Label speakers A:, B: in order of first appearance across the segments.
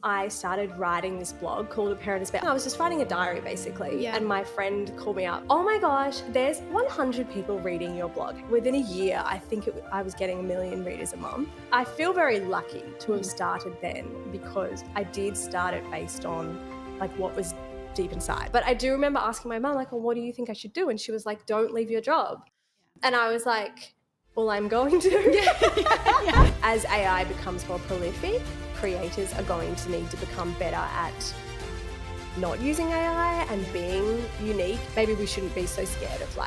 A: I started writing this blog called A Parent is Better. I was just writing a diary basically, and my friend called me up. Oh my gosh, there's 100 people reading your blog. Within a year, I think I was getting 1 million readers a month. I feel very lucky to have started then because I did start it based on like what was deep inside. But I do remember asking my mum, like, oh, what do you think I should do? And she was like, don't leave your job. And I was like, well, I'm going to. As AI becomes more prolific, creators are going to need to become better at not using AI and being unique. Maybe we shouldn't be so scared of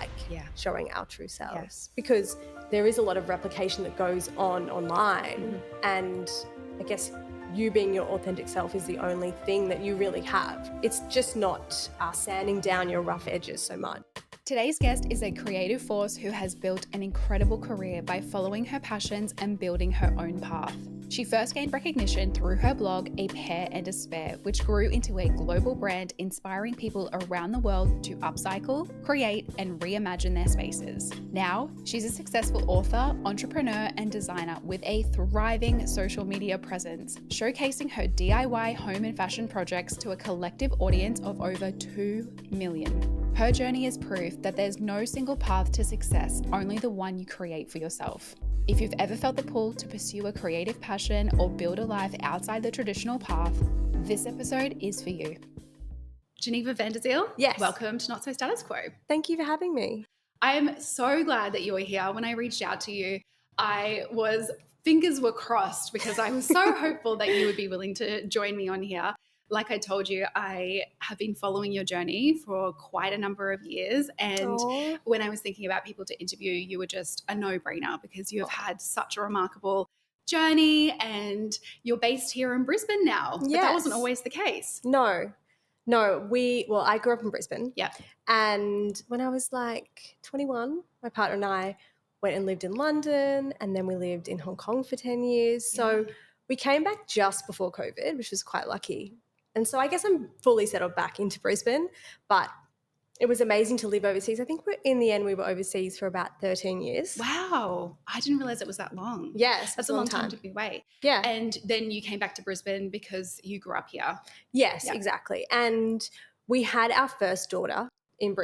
A: showing our true selves because there is a lot of replication that goes on online. And I guess you being your authentic self is the only thing that you really have. It's just not sanding down your rough edges so much.
B: Today's guest is a creative force who has built an incredible career by following her passions and building her own path. She first gained recognition through her blog, A Pair and a Spare, which grew into a global brand inspiring people around the world to upcycle, create, and reimagine their spaces. Now, she's a successful author, entrepreneur, and designer with a thriving social media presence, showcasing her DIY home and fashion projects to a collective audience of over 2 million. Her journey is proof that there's no single path to success, only the one you create for yourself. If you've ever felt the pull to pursue a creative passion or build a life outside the traditional path, this episode is for you. Geneva Vanderzeil,
A: yes.
B: Welcome to Not So Status Quo.
A: Thank you for having me.
B: I am so glad that you're here. When I reached out to you, fingers were crossed because I was so hopeful that you would be willing to join me on here. Like I told you, I have been following your journey for quite a number of years. And when I was thinking about people to interview, you were just a no-brainer because you have had such a remarkable journey and you're based here in Brisbane now. But that wasn't always the case.
A: No, I grew up in Brisbane.
B: Yeah.
A: And when I was like 21, my partner and I went and lived in London, and then we lived in Hong Kong for 10 years. So we came back just before COVID, which was quite lucky. And so I guess I'm fully settled back into Brisbane, but it was amazing to live overseas. I think in the end we were overseas for about 13 years.
B: Wow. I didn't realize it was that long.
A: Yes.
B: That's a long time to be away.
A: Yeah.
B: And then you came back to Brisbane because you grew up here.
A: Yes, exactly. And we had our first daughter in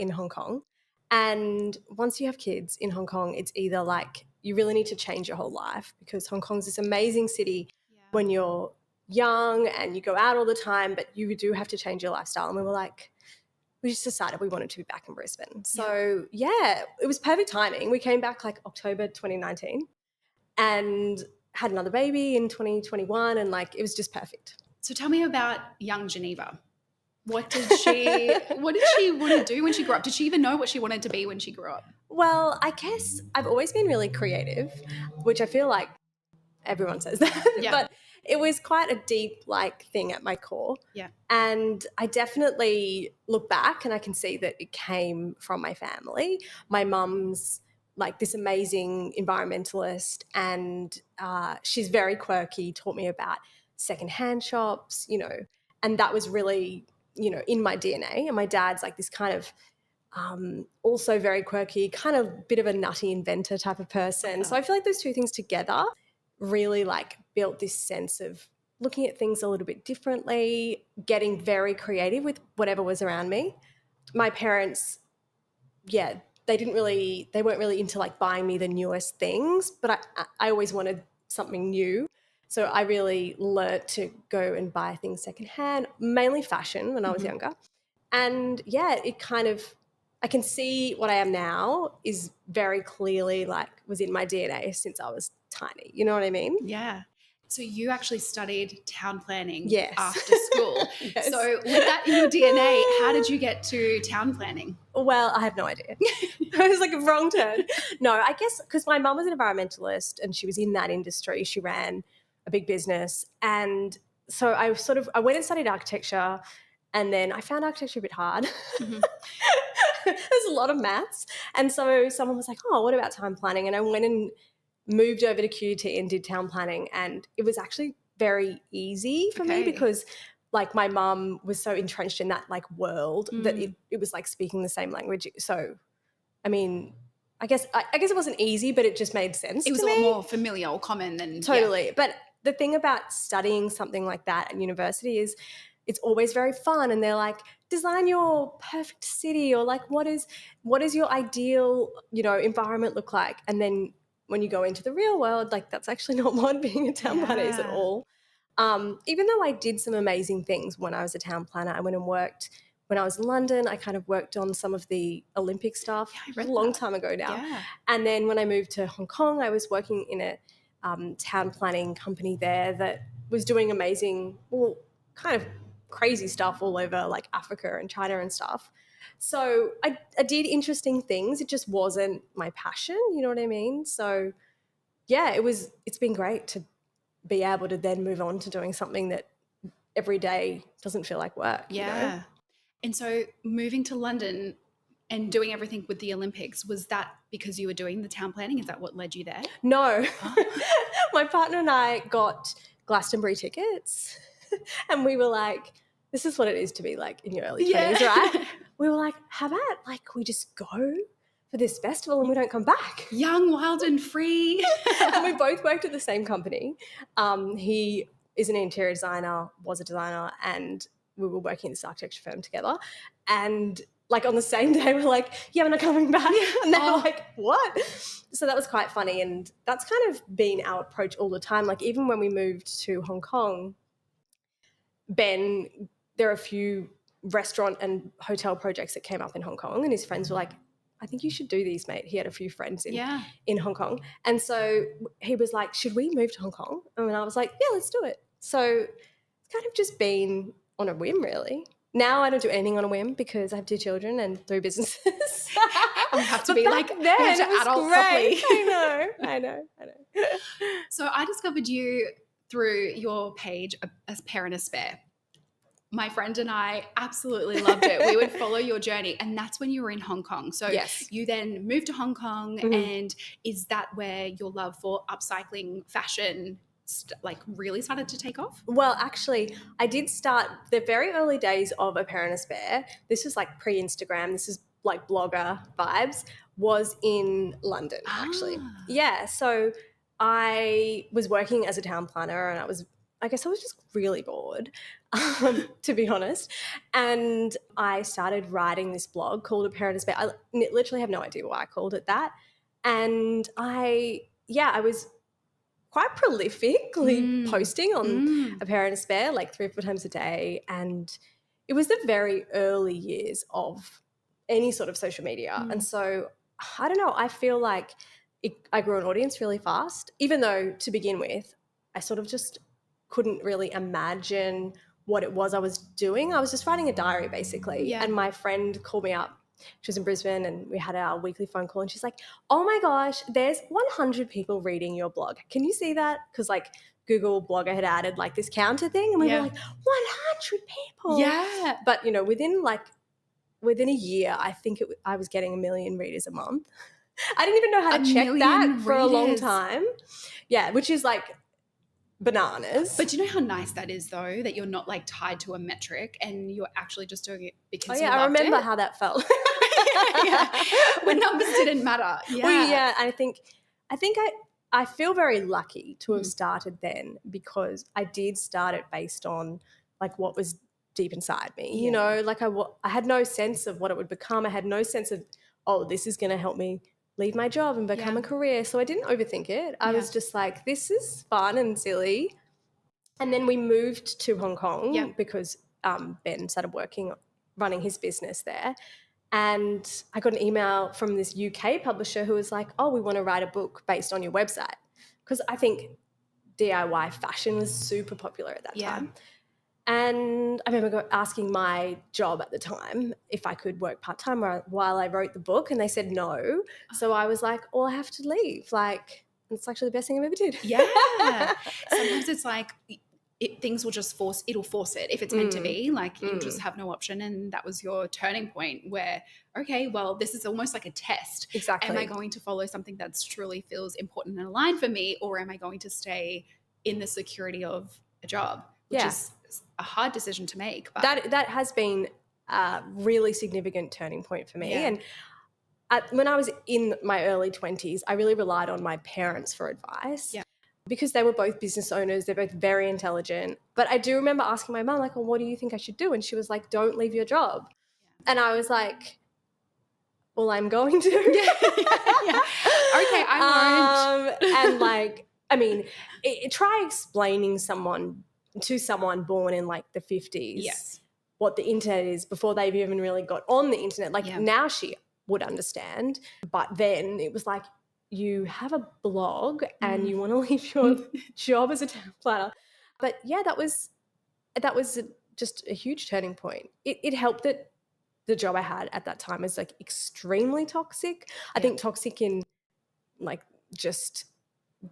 A: Hong Kong. And once you have kids in Hong Kong, it's either like you really need to change your whole life because Hong Kong's this amazing city when you're young and you go out all the time, but you do have to change your lifestyle. And we just decided we wanted to be back in Brisbane. So it was perfect timing. We came back like October 2019 and had another baby in 2021, and it was just perfect.
B: So tell me about young Geneva. What did she want to do when she grew up? Did she even know what she wanted to be when she grew up?
A: Well, I guess I've always been really creative, which I feel like everyone says that.
B: Yeah.
A: But it was quite a deep thing at my core.
B: Yeah.
A: And I definitely look back and I can see that it came from my family. My mum's this amazing environmentalist, and she's very quirky, taught me about secondhand shops, and that was really, in my DNA. And my dad's this kind of also very quirky, kind of bit of a nutty inventor type of person. So I feel like those two things together really built this sense of looking at things a little bit differently, getting very creative with whatever was around me. My parents, they weren't really into buying me the newest things, but I always wanted something new. So I really learnt to go and buy things secondhand, mainly fashion when I was younger. And it kind of, I can see what I am now is very clearly was in my DNA since I was tiny. You know what I mean?
B: Yeah. So you actually studied town planning
A: after
B: school. Yes. So with that in your DNA, how did you get to town planning?
A: Well, I have no idea. It was a wrong turn. No, I guess because my mum was an environmentalist and she was in that industry. She ran a big business. And so I went and studied architecture, and then I found architecture a bit hard. There's a lot of maths. And so someone was like, oh, what about town planning? And I went and moved over to QUT and did town planning, and it was actually very easy for me because my mum was so entrenched in that world that it was speaking the same language. So I mean, I guess it wasn't easy, but it just made sense.
B: It was
A: to
B: a lot
A: me.
B: more familiar or common than
A: totally. But the thing about studying something like that at university is it's always very fun, and they're like, design your perfect city, or like what is your ideal, environment look like? And then when you go into the real world, like that's actually not what being a town planner is at
B: Yeah.
A: all. Even though I did some amazing things when I was a town planner, I went and worked when I was in London. I kind of worked on some of the Olympic stuff
B: I
A: a
B: read
A: long
B: that.
A: time ago now.
B: Yeah.
A: And then when I moved to Hong Kong, I was working in a town planning company there that was doing amazing, well, kind of crazy stuff all over like Africa and China and stuff. So I did interesting things. It just wasn't my passion, you know what I mean? So yeah, it's been great to be able to then move on to doing something that every day doesn't feel like work,
B: Yeah. And so moving to London and doing everything with the Olympics, was that because you were doing the town planning? Is that what led you there?
A: No.
B: Oh.
A: My partner and I got Glastonbury tickets and we were like, this is what it is to be like in your early 20s, right? We were like, how about like we just go for this festival and we don't come back?
B: Young, wild and free.
A: And we both worked at the same company. He is an interior designer, was a designer, and we were working in this architecture firm together. And like on the same day, we're like, yeah, we're not coming back. And they were like, what? So that was quite funny. And that's kind of been our approach all the time. Like even when we moved to Hong Kong, there are a few restaurant and hotel projects that came up in Hong Kong, and his friends were like, I think you should do these, mate. He had a few friends in Hong Kong. And so he was like, should we move to Hong Kong? And I was like, yeah, let's do it. So it's kind of just been on a whim, really. Now I don't do anything on a whim because I have 2 children and 3 businesses.
B: And we have to be like,
A: then
B: we have to
A: it was
B: adult
A: great.
B: properly.
A: I know.
B: So I discovered you through your page as Parent is Spare. My friend and I absolutely loved it. We would follow your journey, and that's when you were in Hong Kong. So
A: Yes.
B: you then moved to Hong Kong, and is that where your love for upcycling fashion really started to take off?
A: Well, actually, I did start the very early days of A Parent is Spare. This is like pre-Instagram. This is like blogger vibes. Was in London, actually. Yeah. So I was working as a town planner, and I guess I was just really bored, to be honest. And I started writing this blog called A Parent is Spare. I literally have no idea why I called it that. And I was quite prolifically posting on A Parent is Spare, like 3 or 4 times a day. And it was the very early years of any sort of social media. And so, I don't know, I feel like I grew an audience really fast, even though to begin with, I sort of just couldn't really imagine what it was I was doing. I was just writing a diary basically.
B: Yeah.
A: And my friend called me up. She was in Brisbane and we had our weekly phone call, and she's like, oh my gosh, there's 100 people reading your blog. Can you see that? Because like Google Blogger had added like this counter thing, and we were like, 100 people.
B: Yeah.
A: But within a year, I think I was getting 1 million readers a month. I didn't even know how to check that for a long time. Yeah, which is like bananas.
B: But do you know how nice that is, though, that you're not like tied to a metric and you're actually just doing it because you loved
A: I remember
B: it?
A: how that felt.
B: When numbers didn't matter. Yeah.
A: Well, yeah, I think I feel very lucky to have started then, because I did start it based on like what was deep inside me. You know, like I had no sense of what it would become. I had no sense of, oh, this is going to help me leave my job and become a career. So I didn't overthink it. I was just like, this is fun and silly. And then we moved to Hong Kong because Ben started running his business there. And I got an email from this UK publisher who was like, oh, we want to write a book based on your website. Because I think DIY fashion was super popular at that time. And I remember asking my job at the time if I could work part-time while I wrote the book, and they said no. So I was like, oh, I have to leave. Like, it's actually the best thing I've ever did.
B: Yeah. Sometimes it's like things will just force it if it's meant to be. Like you just have no option, and that was your turning point where, okay, well, this is almost like a test.
A: Exactly.
B: Am I going to follow something that truly feels important and aligned for me, or am I going to stay in the security of a job, which is a hard decision to make. But
A: that has been a really significant turning point for me. And when I was in my early 20s, I really relied on my parents for advice. because they were both business owners, they're both very intelligent. But I do remember asking my mum, like, well, what do you think I should do? And she was like, don't leave your job. And I was like, well, I'm going to.
B: Yeah. Okay, I won't.
A: And like, I mean, try explaining to someone born in like the 50s
B: Yes.
A: what the internet is before they've even really got on the internet. Like
B: Yeah.
A: now she would understand, but then it was like, you have a blog and you want to leave your job as a town planner. But yeah, that was just a huge turning point. It helped that the job I had at that time was like extremely toxic. I think toxic in like just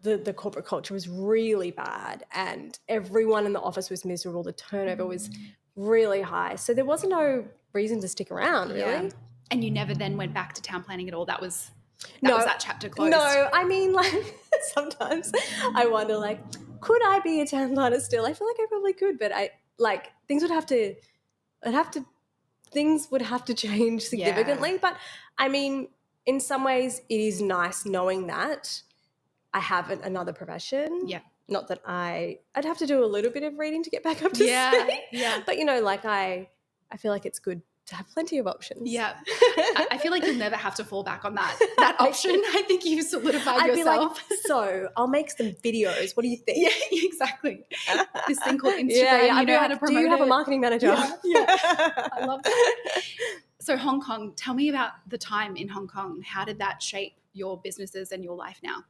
A: the corporate culture was really bad and everyone in the office was miserable. The turnover was really high. So there was no reason to stick around, really.
B: Yeah. And you never then went back to town planning at all. That was that chapter closed.
A: No, I mean, like sometimes I wonder, like, could I be a town planner still? I feel like I probably could, but things would have to change significantly.
B: Yeah.
A: But I mean, in some ways, it is nice knowing that I have another profession.
B: Yeah.
A: Not that I'd have to do a little bit of reading to get back up to speed.
B: Yeah.
A: But like I feel like it's good to have plenty of options.
B: Yeah. I feel like you'll never have to fall back on that option. I think you've solidified
A: I'd
B: yourself.
A: be like, so I'll make some videos. What do you think?
B: Yeah, exactly. This thing called Instagram, you know how to promote
A: do you have
B: it?
A: a marketing manager?
B: Yeah. I love that. So Hong Kong, tell me about the time in Hong Kong. How did that shape your businesses and your life now?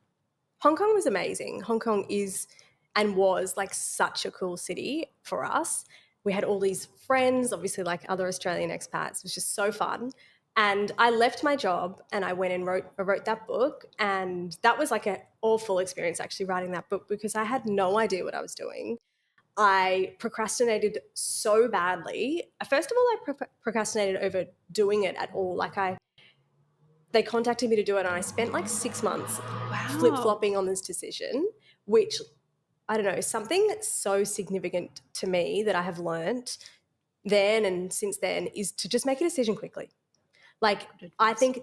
A: Hong Kong was amazing. Hong Kong is and was like such a cool city for us. We had all these friends, obviously like other Australian expats. It was just so fun. And I left my job and I went and wrote that book. And that was like an awful experience actually writing that book because I had no idea what I was doing. I procrastinated so badly. First of all, I procrastinated over doing it at all. They contacted me to do it and I spent like 6 months flip-flopping on this decision, which I don't know, something that's so significant to me that I have learnt then and since then is to just make a decision quickly. Like I think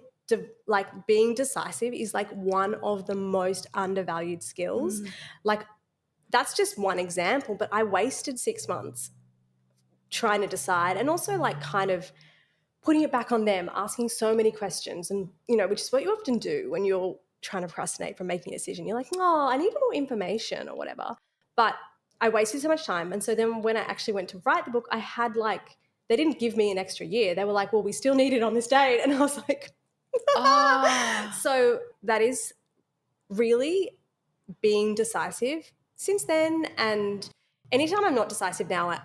A: being decisive is like one of the most undervalued skills. Like that's just one example, but I wasted 6 months trying to decide and also like kind of putting it back on them, asking so many questions and, which is what you often do when you're trying to procrastinate from making a decision. You're like, oh, I need more information or whatever. But I wasted so much time. And so then when I actually went to write the book, I had they didn't give me an extra year. They were like, well, we still need it on this date. And I was like, So that is really being decisive since then. And anytime I'm not decisive now,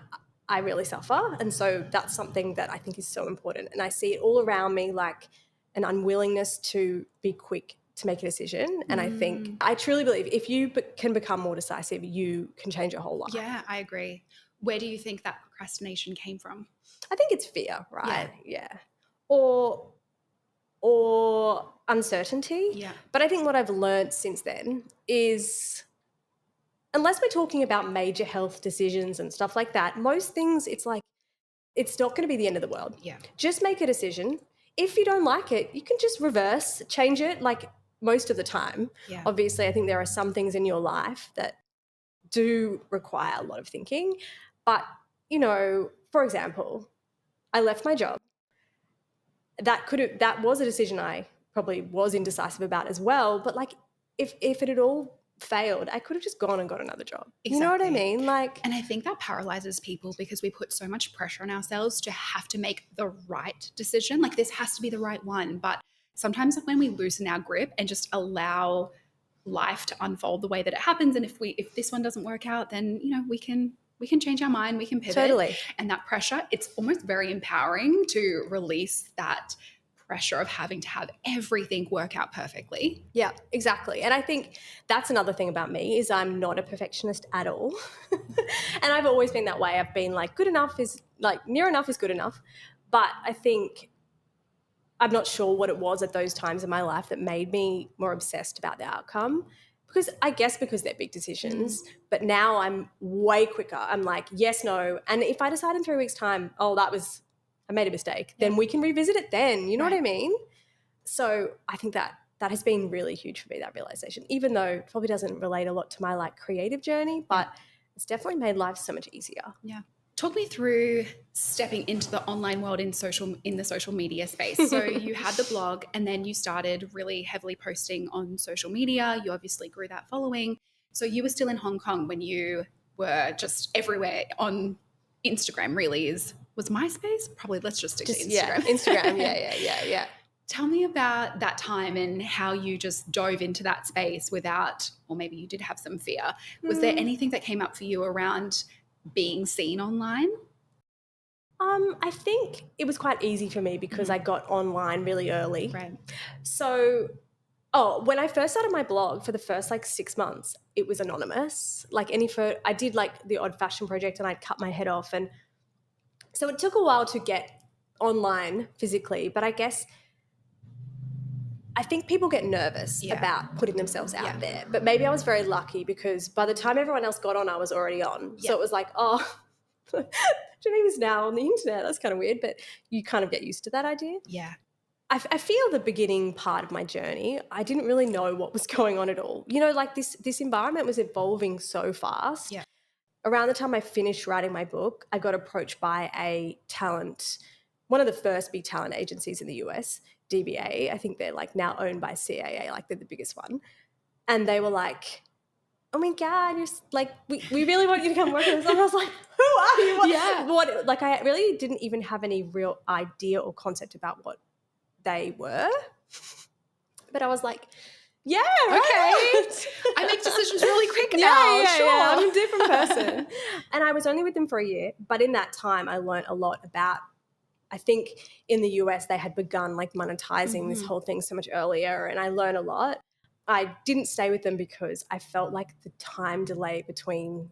A: I really suffer. And so that's something that I think is so important. And I see it all around me, like an unwillingness to be quick to make a decision. And I truly believe if you can become more decisive, you can change your whole life.
B: Yeah, I agree. Where do you think that procrastination came from?
A: I think it's fear, right? Yeah. Or uncertainty.
B: Yeah.
A: But I think what I've learned since then is, unless we're talking about major health decisions and stuff like that, most things it's like, it's not going to be the end of the world.
B: Yeah.
A: Just make a decision. If you don't like it, you can just change it like most of the time.
B: Yeah.
A: Obviously, I think there are some things in your life that do require a lot of thinking. But, for example, I left my job. That was a decision I probably was indecisive about as well. But like if it had all failed, I could have just gone and got another job.
B: Exactly.
A: You know what I mean?
B: And I think that paralyzes people because we put so much pressure on ourselves to have to make the right decision. Like this has to be the right one. But sometimes when we loosen our grip and just allow life to unfold the way that it happens, and if this one doesn't work out, then we can change our mind, we can pivot.
A: Totally.
B: And that pressure, it's almost very empowering to release that pressure of having to have everything work out perfectly.
A: Yeah, exactly. And I think that's another thing about me is I'm not a perfectionist at all. And I've always been that way. I've been like near enough is good enough. But I think I'm not sure what it was at those times in my life that made me more obsessed about the outcome. Because they're big decisions, but now I'm way quicker. I'm like, yes, no. And if I decide in 3 weeks' time, I made a mistake, then we can revisit it then. You know what I mean? So I think that that has been really huge for me, that realization, even though it probably doesn't relate a lot to my like creative journey, but it's definitely made life so much easier.
B: Yeah. Talk me through stepping into the online world in the social media space. So you had the blog and then you started really heavily posting on social media. You obviously grew that following. So you were still in Hong Kong when you were just everywhere on Instagram, really was MySpace? Probably let's just stick to Instagram.
A: Yeah, Instagram. Yeah.
B: Tell me about that time and how you just dove into that space without, or maybe you did have some fear. Was there anything that came up for you around being seen online?
A: I think it was quite easy for me because I got online really early.
B: Right.
A: So, when I first started my blog, for the first like 6 months, it was anonymous. Like I did like the odd fashion project and I'd cut my head off. And so it took a while to get online physically, but I think people get nervous about putting themselves out there. But maybe I was very lucky because by the time everyone else got on, I was already on. So it was like, Geneva's now on the internet. That's kind of weird, but you kind of get used to that idea.
B: Yeah.
A: I feel the beginning part of my journey, I didn't really know what was going on at all. You know, like this environment was evolving so fast.
B: Yeah.
A: Around the time I finished writing my book, I got approached by one of the first big talent agencies in the US, DBA. I think they're like now owned by CAA, like they're the biggest one. And they were like, oh my God, you're like, we really want you to come work with us. And I was like, who are you? What? Like I really didn't even have any real idea or concept about what they were. But I was like, yeah, right.
B: Okay. I make decisions really quick now. Sure.
A: Yeah, I'm a different person. And I was only with them for a year. But in that time, I learned a lot about, I think in the US, they had begun like monetizing this whole thing so much earlier. And I learned a lot. I didn't stay with them because I felt like the time delay between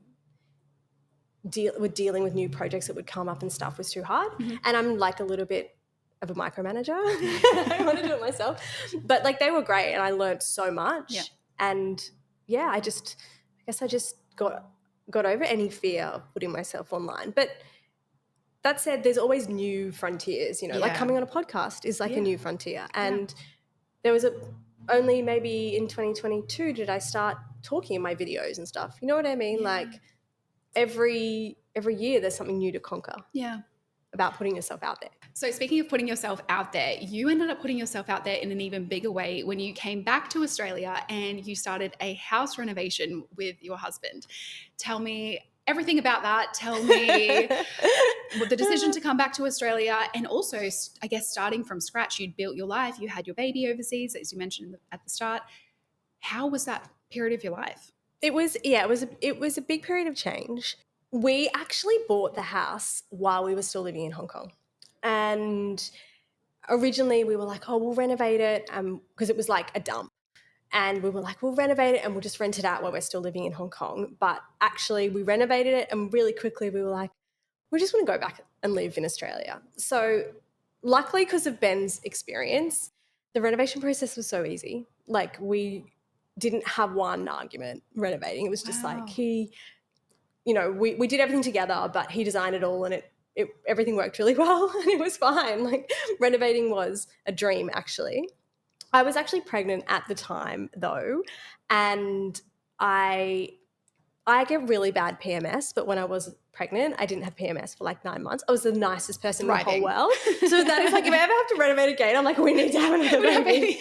A: dealing with new projects that would come up and stuff was too hard. And I'm like a little bit of a micromanager. I want to do it myself. But like they were great and I learned so much.
B: Yeah.
A: And I guess I just got over any fear of putting myself online. But that said, there's always new frontiers, you know, like coming on a podcast is like a new frontier. And there was only maybe in 2022 did I start talking in my videos and stuff. You know what I mean? Like every year there's something new to conquer.
B: Yeah.
A: About putting yourself out there.
B: So speaking of putting yourself out there, you ended up putting yourself out there in an even bigger way when you came back to Australia and you started a house renovation with your husband. Tell me everything about that. Tell me the decision to come back to Australia and also, I guess, starting from scratch, you'd built your life, you had your baby overseas, as you mentioned at the start. How was that period of your life?
A: It was a big period of change. We actually bought the house while we were still living in Hong Kong. And originally we were like, we'll renovate it because it was like a dump. And we were like, we'll renovate it and we'll just rent it out while we're still living in Hong Kong. But actually we renovated it and really quickly we were like, we just want to go back and live in Australia. So luckily because of Ben's experience, the renovation process was so easy. Like we didn't have one argument renovating. It was just like we did everything together, but he designed it all and everything worked really well and it was fine. Like renovating was a dream actually. I was actually pregnant at the time though, and I get really bad PMS, but when I was pregnant, I didn't have PMS for like 9 months. I was the nicest person in the whole world. So that is like, if I ever have to renovate again, I'm like, we need to have another baby.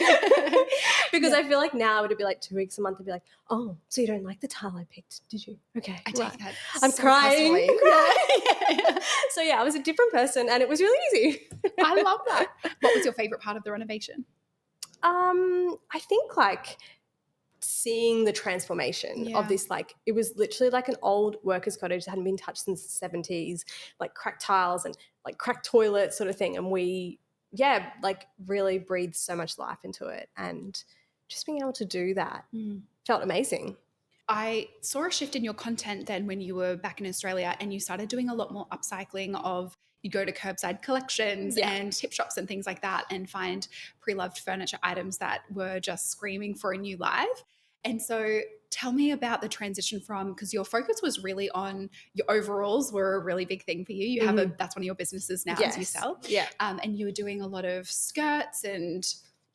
A: Because I feel like now it would be like 2 weeks a month. I'd be like, oh, so you don't like the tile I picked, did you? Okay.
B: I take that.
A: I'm
B: so
A: crying.
B: Yeah.
A: So yeah, I was a different person and it was really easy.
B: I love that. What was your favorite part of the renovation?
A: I think like seeing the transformation of this, like it was literally like an old workers' cottage that hadn't been touched since the 70s, like cracked tiles and like cracked toilets sort of thing. And we, like really breathed so much life into it. And just being able to do that felt amazing.
B: I saw a shift in your content then when you were back in Australia and you started doing a lot more upcycling of, you go to curbside collections and tip shops and things like that and find pre-loved furniture items that were just screaming for a new life. And so tell me about the transition from, because your focus was really on your overalls were a really big thing for you. You have that's one of your businesses now as you sell.
A: Yeah.
B: And you were doing a lot of skirts and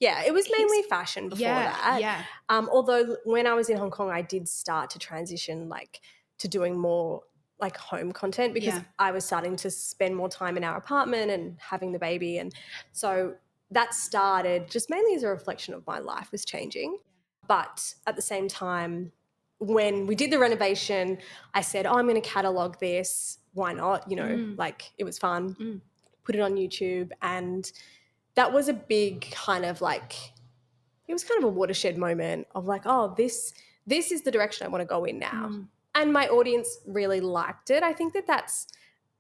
A: Yeah, it was
B: He's
A: mainly fashion before
B: yeah,
A: that.
B: yeah.
A: Although when I was in Hong Kong, I did start to transition like to doing more like home content because
B: Yeah.
A: I was starting to spend more time in our apartment and having the baby. And so that started just mainly as a reflection of my life was changing. But at the same time, when we did the renovation, I said, oh, I'm going to catalog this. Why not? You know, like it was fun. Put it on YouTube. And that was a big kind of like, it was kind of a watershed moment of like, oh, this is the direction I want to go in now. And my audience really liked it. I think that that's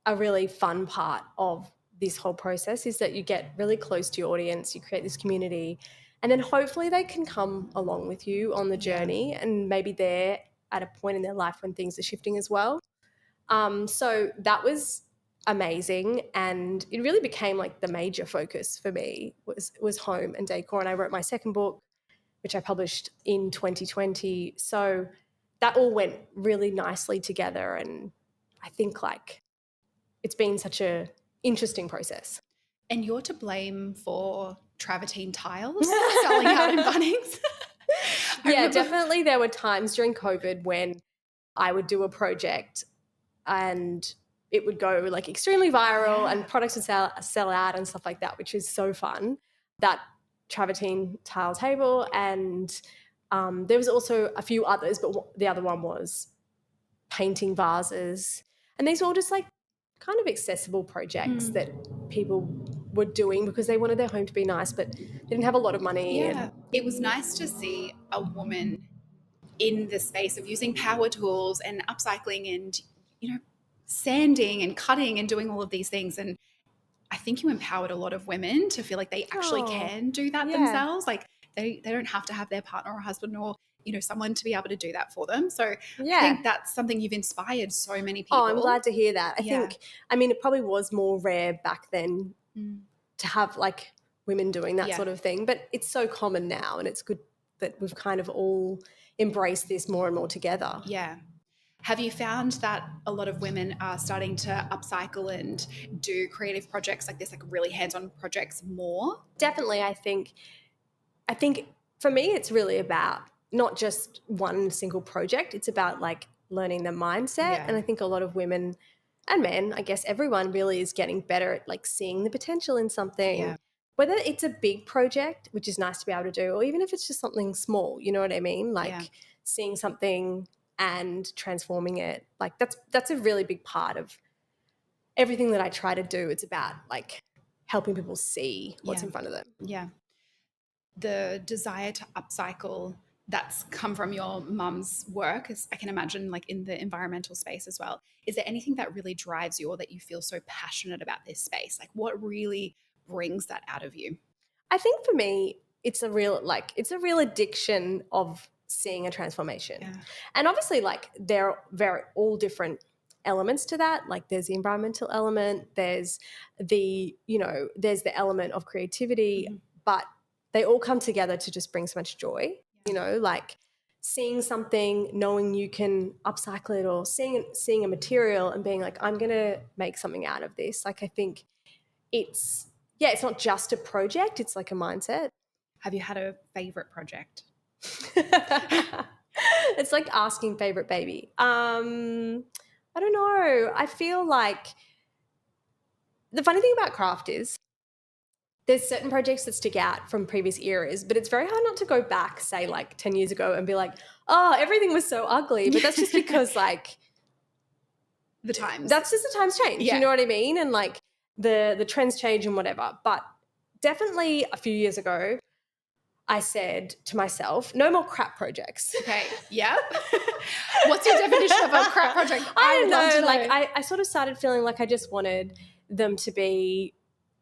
A: a really fun part of this whole process is that you get really close to your audience, you create this community, and then hopefully they can come along with you on the journey and maybe they're at a point in their life when things are shifting as well. So that was amazing, and it really became like the major focus for me was home and decor. And I wrote my second book, which I published in 2020. So that all went really nicely together, and I think like it's been such a interesting process.
B: And you're to blame for travertine tiles selling out in Bunnings.
A: Yeah, definitely. There were times during COVID when I would do a project and it would go like extremely viral and products would sell out and stuff like that, which is so fun. That travertine tile table, and there was also a few others, but the other one was painting vases. And these were all just like kind of accessible projects that people were doing because they wanted their home to be nice, but they didn't have a lot of money.
B: Yeah, it was nice to see a woman in the space of using power tools and upcycling and, you know, sanding and cutting and doing all of these things. And I think you empowered a lot of women to feel like they actually can do that themselves. Like they don't have to have their partner or husband or, you know, someone to be able to do that for them. So I think that's something you've inspired so many people.
A: Oh, I'm glad to hear that. I think, I mean, it probably was more rare back then to have like women doing that sort of thing, but it's so common now, and it's good that we've kind of all embraced this more and more together.
B: Yeah. Have you found that a lot of women are starting to upcycle and do creative projects like this, like really hands-on projects more?
A: Definitely. I think for me, it's really about not just one single project. It's about like learning the mindset. And I think a lot of women and men, I guess everyone really is getting better at like seeing the potential in something, whether it's a big project, which is nice to be able to do, or even if it's just something small, you know what I mean? Like seeing something and transforming it. Like that's a really big part of everything that I try to do. It's about like helping people see what's in front of them.
B: Yeah. The desire to upcycle that's come from your mum's work, as I can imagine, like in the environmental space as well. Is there anything that really drives you or that you feel so passionate about this space? Like what really brings that out of you?
A: I think for me, it's a real addiction of seeing a transformation. And obviously like there are all different elements to that. Like there's the environmental element, there's the, there's the element of creativity, but they all come together to just bring so much joy, like seeing something, knowing you can upcycle it, or seeing a material and being like, I'm going to make something out of this. Like I think it's not just a project, it's like a mindset.
B: Have you had a favorite project?
A: It's like asking favorite baby. I don't know. I feel like the funny thing about craft is there's certain projects that stick out from previous eras, but it's very hard not to go back, say like 10 years ago and be like, oh, everything was so ugly. But that's just because like
B: the times.
A: That's just the times change. You know what I mean? And like the trends change and whatever. But definitely a few years ago, I said to myself, no more crap projects.
B: Okay. Yeah. What's your definition of a crap project?
A: I don't know. Like I sort of started feeling like I just wanted them to be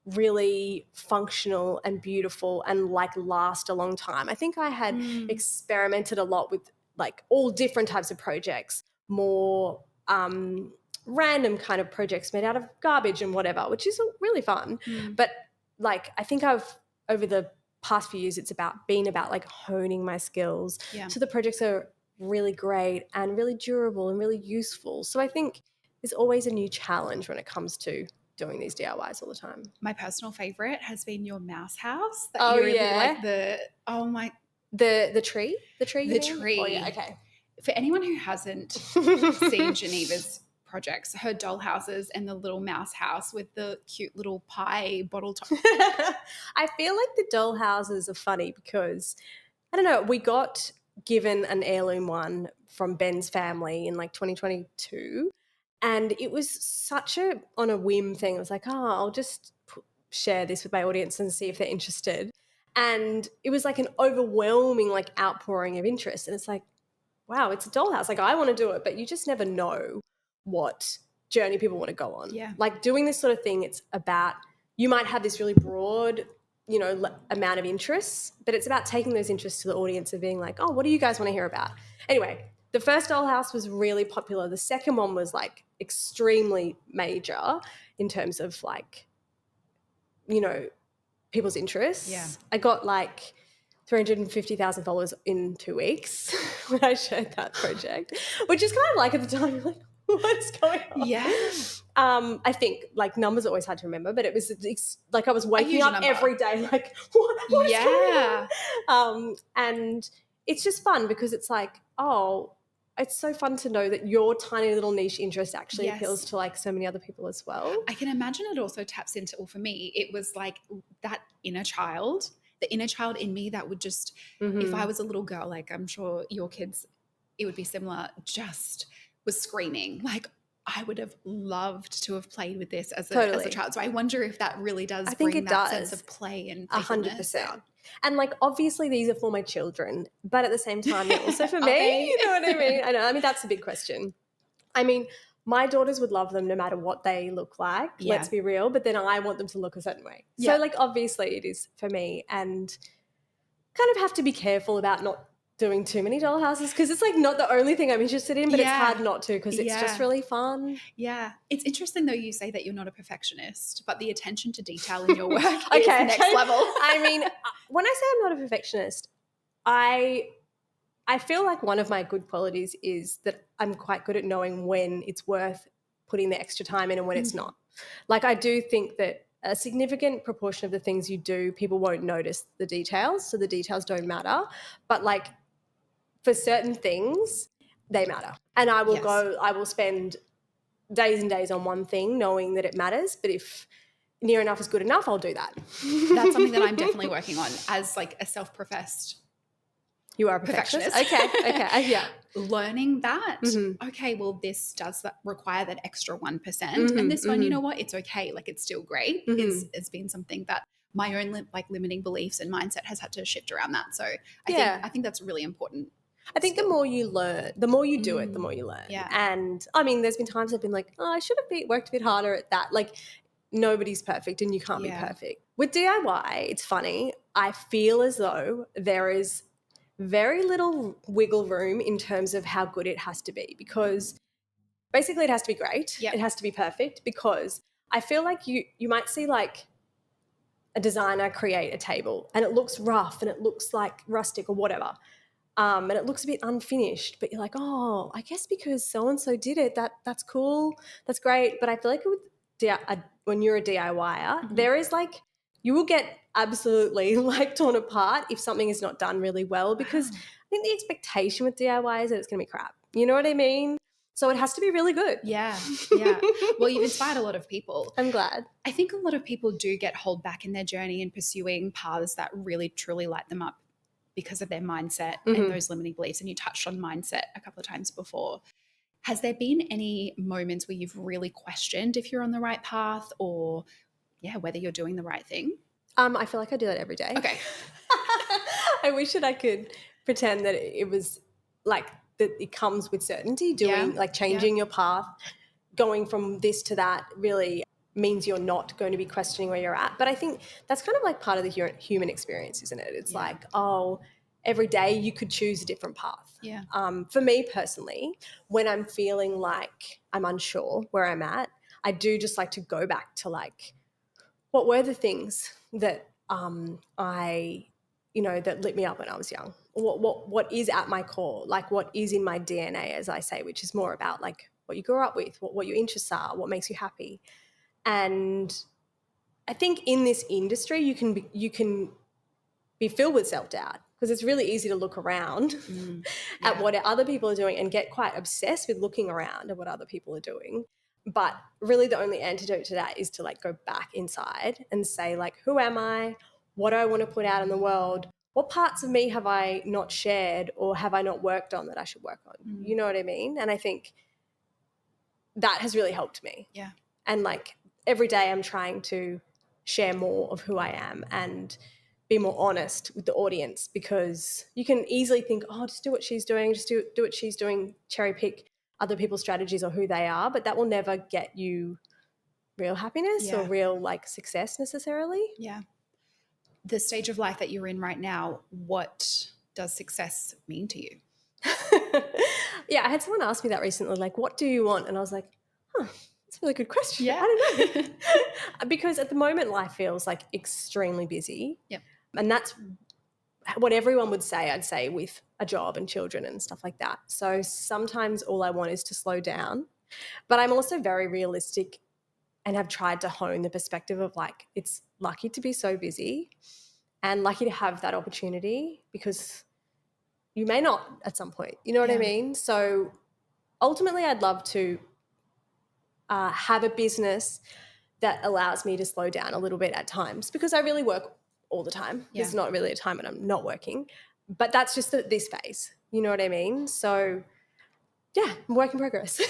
A: really functional and beautiful and like last a long time. I think I had experimented a lot with like all different types of projects, more random kind of projects made out of garbage and whatever, which is really fun. But like I think over the past few years, it's been about like honing my skills. So the projects are really great and really durable and really useful. So I think there's always a new challenge when it comes to doing these DIYs all the time.
B: My personal favorite has been your mouse house. That
A: Oh,
B: you really
A: yeah.
B: like the
A: tree? The tree, you
B: the
A: mean?
B: tree.
A: Oh, yeah, okay.
B: For anyone who hasn't seen Geneva's projects, her doll houses and the little mouse house with the cute little pie bottle top.
A: I feel like the doll houses are funny because, I don't know, we got given an heirloom one from Ben's family in like 2022, and it was such on a whim thing. It was like, oh, I'll just share this with my audience and see if they're interested. And it was like an overwhelming like outpouring of interest. And it's like, wow, it's a dollhouse. Like, I want to do it, but you just never know what journey people want to go on.
B: Yeah.
A: Like, doing this sort of thing, it's about, you might have this really broad, you know, amount of interests, but it's about taking those interests to the audience and being like, oh, what do you guys want to hear about? Anyway, the first dollhouse was really popular. The second one was like extremely major in terms of like, you know, people's interests.
B: Yeah.
A: I got like 350,000 followers in 2 weeks when I shared that project, which is kind of like at the time, like, what's going on?
B: Yeah.
A: I think like numbers are always hard to remember, but it was like I was waking
B: huge
A: up
B: number.
A: every day like, what is going on? And it's just fun because it's like, oh, it's so fun to know that your tiny little niche interest actually appeals to like so many other people as well.
B: I can imagine it also taps into, well, for me, it was like that inner child, the inner child in me that would just, if I was a little girl, like I'm sure your kids, it would be similar, just was screaming. Like, I would have loved to have played with this as a child. So I wonder if that really does bring that sense of play and
A: 100%. And like, obviously these are for my children, but at the same time, they're also for me. You know what I mean? I know. I mean, that's a big question. I mean, my daughters would love them no matter what they look like. Yeah. Let's be real. But then I want them to look a certain way. So like, obviously it is for me, and kind of have to be careful about not doing too many doll houses because it's like not the only thing I'm interested in, but it's hard not to because it's just really fun.
B: Yeah. It's interesting though you say that you're not a perfectionist, but the attention to detail in your work is next level.
A: I mean, when I say I'm not a perfectionist, I feel like one of my good qualities is that I'm quite good at knowing when it's worth putting the extra time in and when it's not. Like, I do think that a significant proportion of the things you do, people won't notice the details, so the details don't matter. But like, for certain things, they matter. And I will spend days and days on one thing knowing that it matters. But if near enough is good enough, I'll do that.
B: That's something that I'm definitely working on as like a self-professed.
A: You are a perfectionist. Okay. Yeah.
B: Learning that, okay, well, this does require that extra 1%. And this one, you know what? It's okay. Like, it's still great. It's been something that my own limiting beliefs and mindset has had to shift around that. So I think that's really important.
A: I think the more you learn, the more you do it, the more you learn.
B: Yeah.
A: And I mean, there's been times I've been like, oh, I should have worked a bit harder at that. Like, nobody's perfect and you can't be perfect. With DIY, it's funny. I feel as though there is very little wiggle room in terms of how good it has to be, because basically it has to be great. It has to be perfect, because I feel like you might see like a designer create a table and it looks rough and it looks like rustic or whatever. And it looks a bit unfinished, but you're like, oh, I guess because so-and-so did it, that's cool, that's great. But I feel like when you're a DIYer, there is like, you will get absolutely like torn apart if something is not done really well, because I think the expectation with DIY is that it's going to be crap. You know what I mean? So it has to be really good.
B: Yeah. Well, you've inspired a lot of people.
A: I'm glad.
B: I think a lot of people do get held back in their journey in pursuing paths that really, truly light them up because of their mindset and those limiting beliefs. And you touched on mindset a couple of times before. Has there been any moments where you've really questioned if you're on the right path, or whether you're doing the right thing?
A: I feel like I do that every day.
B: Okay.
A: I wish that I could pretend that it was like that it comes with certainty. Like changing your path, going from this to that really means you're not going to be questioning where you're at. But I think that's kind of like part of the human experience, isn't it? It's like, oh, every day you could choose a different path.
B: Yeah.
A: For me personally, when I'm feeling like I'm unsure where I'm at, I do just like to go back to like, what were the things that that lit me up when I was young? What is at my core? Like, what is in my DNA, as I say, which is more about like what you grew up with, what your interests are, what makes you happy. And I think in this industry, you can be filled with self-doubt because it's really easy to look around at what other people are doing and get quite obsessed with looking around at what other people are doing. But really the only antidote to that is to like go back inside and say like, who am I? What do I want to put out in the world? What parts of me have I not shared or have I not worked on that I should work on? You know what I mean? And I think that has really helped me.
B: Yeah.
A: And like every day I'm trying to share more of who I am and be more honest with the audience, because you can easily think, oh, just do what she's doing, just do what she's doing, cherry pick other people's strategies or who they are, but that will never get you real happiness or real like success necessarily.
B: Yeah. The stage of life that you're in right now, what does success mean to you?
A: Yeah, I had someone ask me that recently, like, what do you want? And I was like, that's a really good question.
B: Yeah.
A: I don't know. Because at the moment life feels like extremely busy.
B: Yep.
A: And that's what everyone would say, I'd say, with a job and children and stuff like that. So sometimes all I want is to slow down. But I'm also very realistic and have tried to hone the perspective of like, it's lucky to be so busy and lucky to have that opportunity, because you may not at some point, you know what I mean? So ultimately I'd love to have a business that allows me to slow down a little bit at times, because I really work all the time.
B: Yeah.
A: There's not really a time when I'm not working, but that's just this phase. You know what I mean? So yeah, work in progress.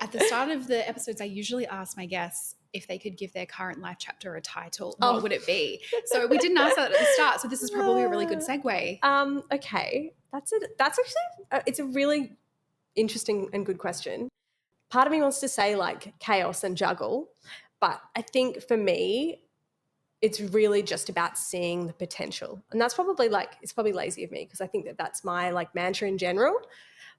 B: At the start of the episodes, I usually ask my guests if they could give their current life chapter a title. What would it be? So we didn't ask that at the start. So this is probably a really good segue.
A: Okay. That's it. That's actually, it's a really interesting and good question. Part of me wants to say like chaos and juggle, but I think for me, it's really just about seeing the potential. And that's probably like, it's probably lazy of me because I think that that's my like mantra in general,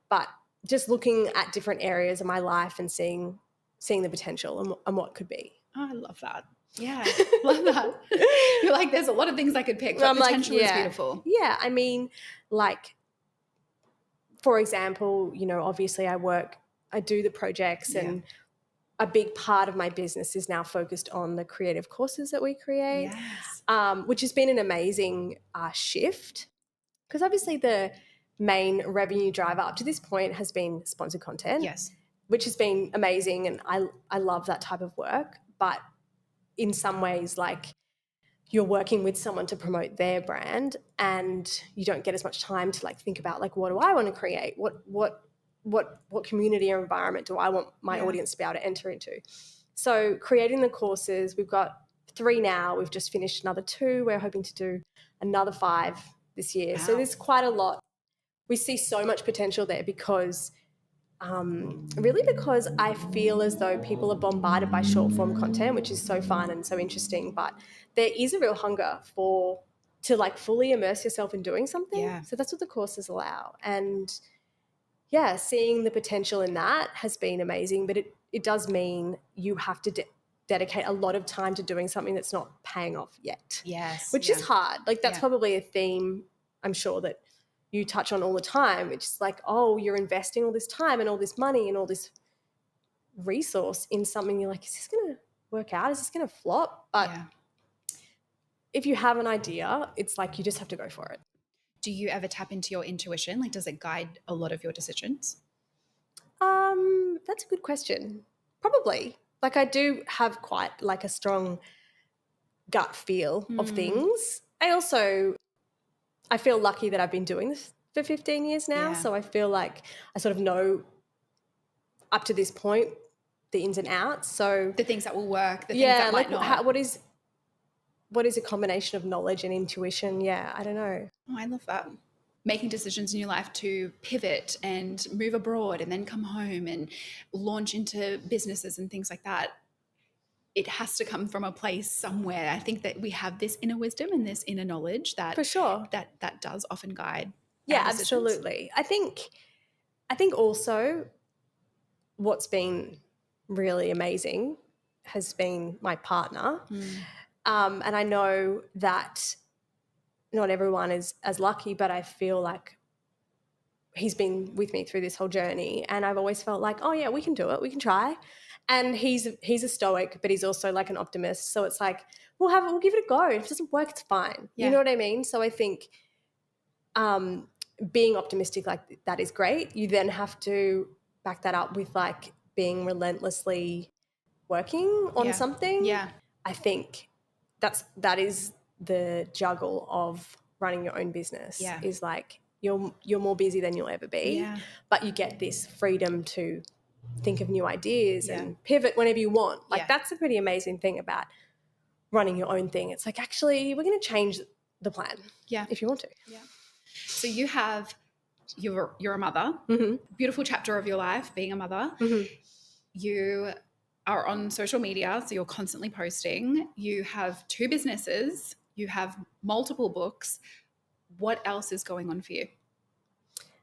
A: but just looking at different areas of my life and seeing the potential and what could be.
B: Oh, I love that. Yeah, love that. You're like, there's a lot of things I could pick, but potential is beautiful.
A: Yeah, I mean, like, for example, you know, obviously I do the projects, and a big part of my business is now focused on the creative courses that we create, which has been an amazing shift, because obviously the main revenue driver up to this point has been sponsored content, which has been amazing, and I love that type of work. But in some ways, like, you're working with someone to promote their brand and you don't get as much time to like think about like, what do I want to create? What community or environment do I want my audience to be able to enter into? So creating the courses, we've got 3 now. We've just finished another 2. We're hoping to do another 5 this year. Wow. So there's quite a lot. We see so much potential there because really because I feel as though people are bombarded by short form content, which is so fun and so interesting, but there is a real hunger to like fully immerse yourself in doing something. Yeah. So that's what the courses allow. And yeah, seeing the potential in that has been amazing, but it does mean you have to dedicate a lot of time to doing something that's not paying off yet.
B: Yes.
A: Which is hard. Like that's probably a theme, I'm sure, that you touch on all the time, which is like, oh, you're investing all this time and all this money and all this resource in something. You're like, is this going to work out? Is this going to flop? But if you have an idea, it's like you just have to go for it.
B: Do you ever tap into your intuition? Like, does it guide a lot of your decisions?
A: That's a good question. Probably. Like, I do have quite like a strong gut feel of things. I feel lucky that I've been doing this for 15 years now. Yeah. So I feel like I sort of know up to this point the ins and outs. So
B: the things that will work, the things that might not.
A: What is a combination of knowledge and intuition? Yeah, I don't know.
B: Oh, I love that. Making decisions in your life to pivot and move abroad and then come home and launch into businesses and things like that. It has to come from a place somewhere. I think that we have this inner wisdom and this inner knowledge that
A: for sure
B: that does often guide.
A: Yeah, absolutely. I think also what's been really amazing has been my partner. And I know that not everyone is as lucky, but I feel like he's been with me through this whole journey, and I've always felt like, oh yeah, we can do it. We can try. And he's a stoic, but he's also like an optimist. So it's like, we'll give it a go. If it doesn't work, it's fine.
B: Yeah.
A: You know what I mean? So I think being optimistic like that is great. You then have to back that up with like being relentlessly working on something.
B: Yeah.
A: I think that is the juggle of running your own business.
B: Yeah.
A: Is like you're more busy than you'll ever be,
B: Yeah.
A: but you get this freedom to think of new ideas
B: Yeah.
A: and pivot whenever you want. Like
B: Yeah.
A: that's a pretty amazing thing about running your own thing. It's like, actually, we're going to change the plan if you want to.
B: Yeah. So you're a mother.
A: Mm-hmm.
B: Beautiful chapter of your life, being a mother.
A: Mm-hmm.
B: You are on social media, so you're constantly posting. You have 2 businesses. You have multiple books. What else is going on for you?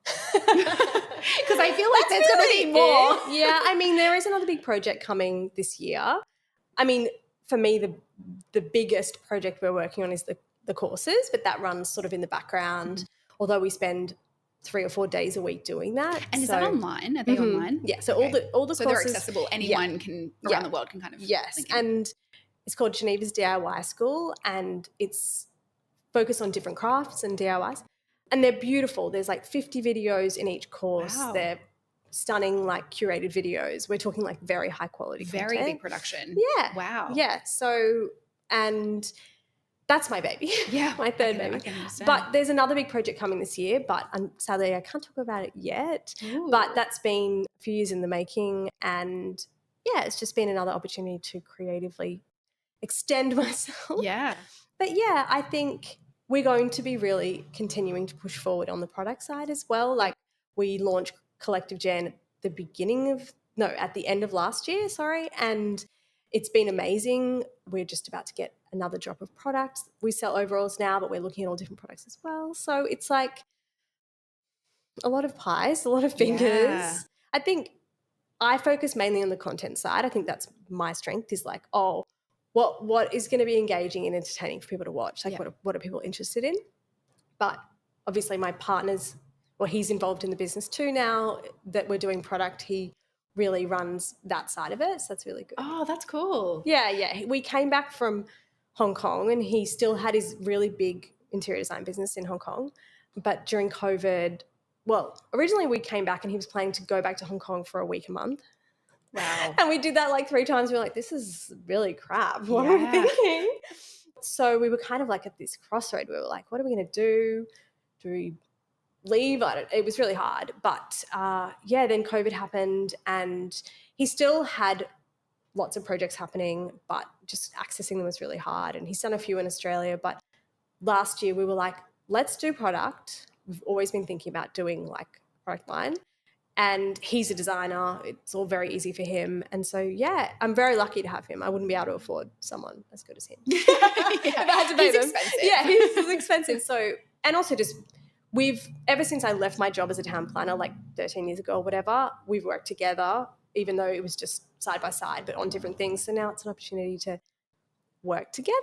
B: Because I feel like there's going to be more.
A: Yeah, I mean, there is another big project coming this year. I mean, for me, the biggest project we're working on is the courses, but that runs sort of in the background, although we spend 3 or 4 days a week doing that.
B: And is that online? Are they online?
A: Yeah, so
B: Okay.
A: all the
B: so
A: courses,
B: they're accessible. Anyone can around the world can kind of link in.
A: And it's called Geneva's DIY School, and it's focused on different crafts and DIYs, and they're beautiful. There's like 50 videos in each course.
B: Wow.
A: They're stunning, like curated videos. We're talking like very high quality
B: Very
A: content.
B: big production.
A: Yeah.
B: Wow.
A: Yeah. So, and that's my baby.
B: Yeah.
A: My third baby.
B: I can understand.
A: But there's another big project coming this year, but sadly I can't talk about it yet.
B: Ooh.
A: But that's been a few years in the making, and yeah, it's just been another opportunity to creatively extend myself.
B: Yeah.
A: But yeah, I think we're going to be really continuing to push forward on the product side as well. Like we launched Collective Gen at the end of last year, and it's been amazing. We're just about to get another drop of products. We sell overalls now, but we're looking at all different products as well. So it's like a lot of pies, a lot of fingers.
B: Yeah.
A: I think I focus mainly on the content side. I think that's my strength, is like, what is going to be engaging and entertaining for people to watch? Like what are people interested in? But obviously my he's involved in the business too now that we're doing product. He really runs that side of it. So that's really good.
B: Oh, that's cool.
A: Yeah. We came back from Hong Kong, and he still had his really big interior design business in Hong Kong. But during COVID, originally we came back and he was planning to go back to Hong Kong for a week a month.
B: Wow.
A: And we did that like 3 times. We were like, this is really crap. What are we thinking? So we were kind of like at this crossroad. We were like, what are we going to do? Do we leave? It was really hard. But then COVID happened, and he still had lots of projects happening, but just accessing them was really hard. And he's done a few in Australia. But last year we were like, let's do product. We've always been thinking about doing like a product line. And he's a designer. It's all very easy for him. And so, yeah, I'm very lucky to have him. I wouldn't be able to afford someone as good as him. If I had to pay them.
B: Expensive.
A: Yeah, he's expensive. So, and also just ever since I left my job as a town planner like 13 years ago or whatever, we've worked together, even though it was just side by side, but on different things. So now it's an opportunity to work together.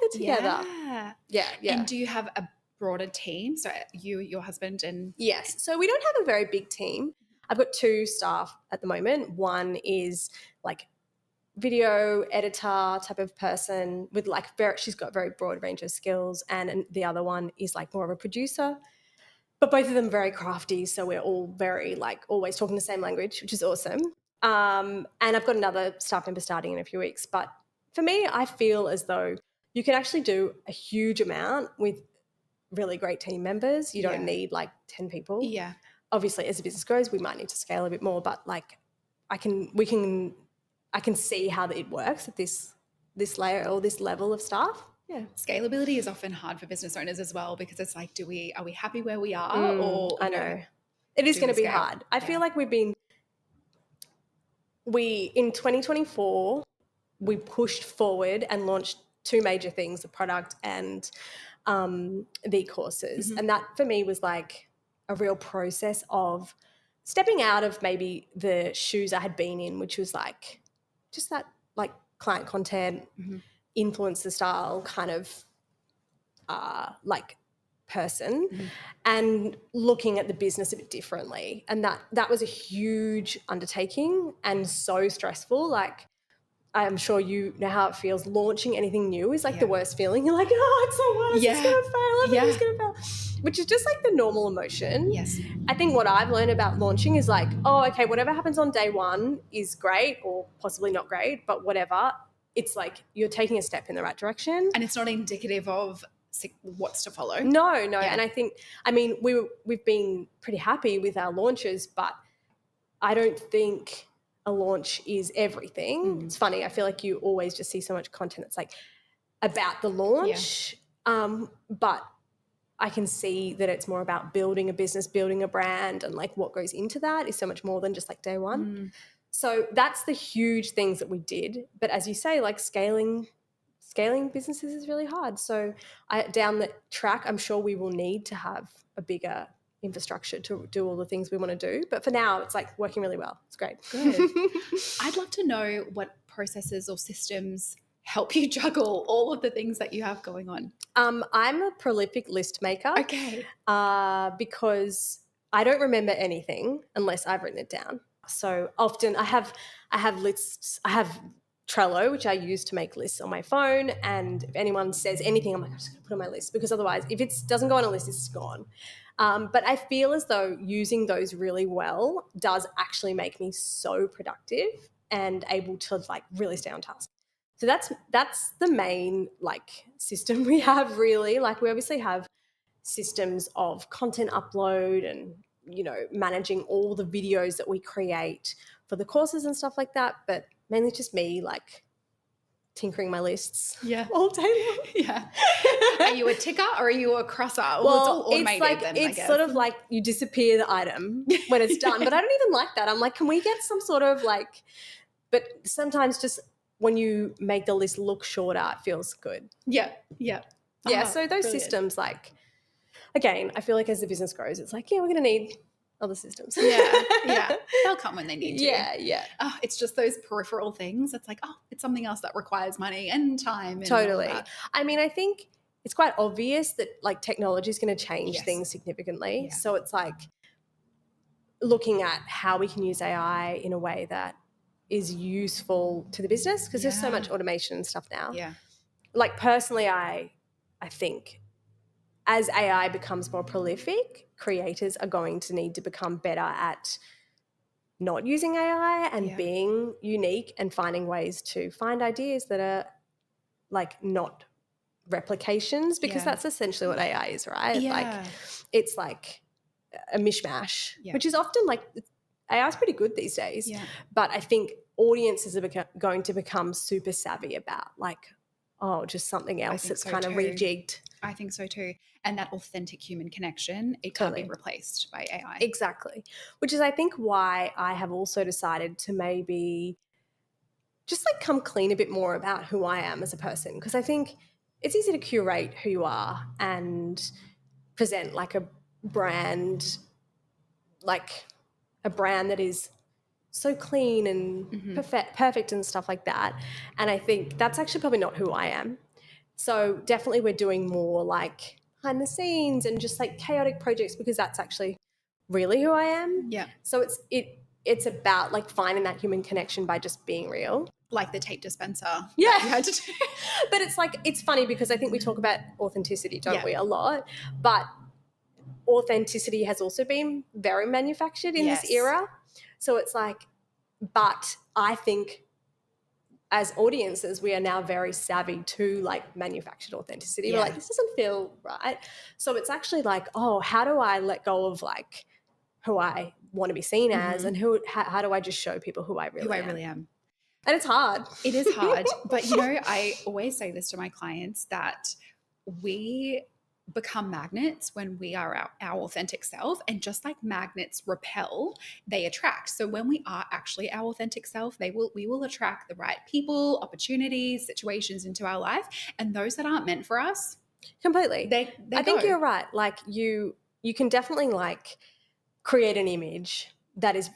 B: Yeah.
A: And
B: do you have a broader team? So you, your husband, and...
A: Yes. So we don't have a very big team. I've got 2 staff at the moment. One is like video editor type of person with like she's got a very broad range of skills, and the other one is like more of a producer. But both of them very crafty, so we're all very like always talking the same language, which is awesome. And I've got another staff member starting in a few weeks. But for me, I feel as though you can actually do a huge amount with really great team members. You don't need like 10 people.
B: Yeah.
A: Obviously, as the business grows, we might need to scale a bit more, but like I can see how it works at this layer or this level of staff. Yeah.
B: Scalability is often hard for business owners as well, because it's like, are we happy where we are? Or
A: I know. It is going to be hard. I feel like in 2024, we pushed forward and launched 2 major things, the product and the courses.
B: Mm-hmm.
A: And that for me was like a real process of stepping out of maybe the shoes I had been in, which was like just that like client content, influencer style kind of like person, and looking at the business a bit differently. And that was a huge undertaking and so stressful. Like I'm sure you know how it feels. Launching anything new is like the
B: Yeah.
A: worst feeling. You're like, oh, it's so worse. It's
B: Yeah.
A: going to fail. Everything's
B: Yeah.
A: going to fail. Which is just like the normal emotion.
B: Yes.
A: I think what I've learned about launching is like, oh, okay, whatever happens on day one is great or possibly not great, but whatever. It's like you're taking a step in the right direction.
B: And it's not indicative of what's to follow.
A: No.
B: Yeah.
A: And I think, I mean, we've been pretty happy with our launches, but I don't think a launch is everything. It's funny. I feel like you always just see so much content that's like about the launch. But I can see that it's more about building a business, building a brand, and like what goes into that is so much more than just like day one. So that's the huge things that we did. But as you say, like scaling businesses is really hard. So down the track, I'm sure we will need to have a bigger infrastructure to do all the things we want to do. But for now, it's like working really well. It's great.
B: Good. I'd love to know what processes or systems help you juggle all of the things that you have going on.
A: I'm a prolific list maker.
B: Okay.
A: Because I don't remember anything unless I've written it down. So often I have lists. I have Trello, which I use to make lists on my phone. And if anyone says anything, I'm like, I'm just going to put it on my list, because otherwise, if it doesn't go on a list, it's gone. But I feel as though using those really well does actually make me so productive and able to like really stay on task. So that's the main like system we have, really. Like we obviously have systems of content upload and, you know, managing all the videos that we create for the courses and stuff like that, but mainly just me like tinkering my lists all day long.
B: Yeah. Are you a ticker or are you a crosser?
A: Well,
B: it's all automated
A: like,
B: then, I
A: it's
B: guess.
A: sort of like you disappear the item when it's done, but I don't even like that. I'm like, can we get some sort of like, but sometimes just when you make the list look shorter, it feels good.
B: Yeah.
A: So those
B: brilliant.
A: systems, like, again, I feel like as the business grows, it's like, yeah, we're going to need other systems.
B: Yeah. They'll come when they need to.
A: Yeah.
B: Oh, it's just those peripheral things. It's like, oh, it's something else that requires money and time. And
A: Totally.
B: all that.
A: I mean, I think it's quite obvious that like technology is going to change
B: Yes.
A: things significantly.
B: Yeah.
A: So it's like looking at how we can use AI in a way that is useful to the business, because there's so much automation and stuff now.
B: Yeah.
A: Like personally, I think as AI becomes more prolific, creators are going to need to become better at not using AI and being unique and finding ways to find ideas that are like not replications, because that's essentially what AI is, right?
B: Yeah.
A: Like it's like a mishmash, which is often like AI is pretty good these days.
B: Yeah.
A: But I think audiences are going to become super savvy about like, oh, just something else that's
B: so
A: kind of
B: too.
A: rejigged.
B: I think so too. And that authentic human connection, it can't be replaced by AI.
A: Exactly. Which is, I think, why I have also decided to maybe just like come clean a bit more about who I am as a person. Because I think it's easy to curate who you are and present like a brand that is so clean and perfect and stuff like that. And I think that's actually probably not who I am. So definitely we're doing more like behind the scenes and just like chaotic projects, because that's actually really who I am.
B: Yeah.
A: So it's about like finding that human connection by just being real.
B: Like the tape dispenser.
A: Yeah.
B: That you had to do.
A: But it's like, it's funny because I think we talk about authenticity, don't we, a lot? But authenticity has also been very manufactured in this era. So it's like, but I think as audiences, we are now very savvy to like manufactured authenticity. We're like, this doesn't feel right. So it's actually like, oh, how do I let go of like who I want to be seen as, and how do I just show people who I really am? And it's hard.
B: It is hard. But, you know, I always say this to my clients, that we become magnets when we are our authentic self, and just like magnets repel, they attract. So when we are actually our authentic self, we will attract the right people, opportunities, situations into our life, and those that aren't meant for us,
A: completely. I think you're right. Like you can definitely like create an image that is,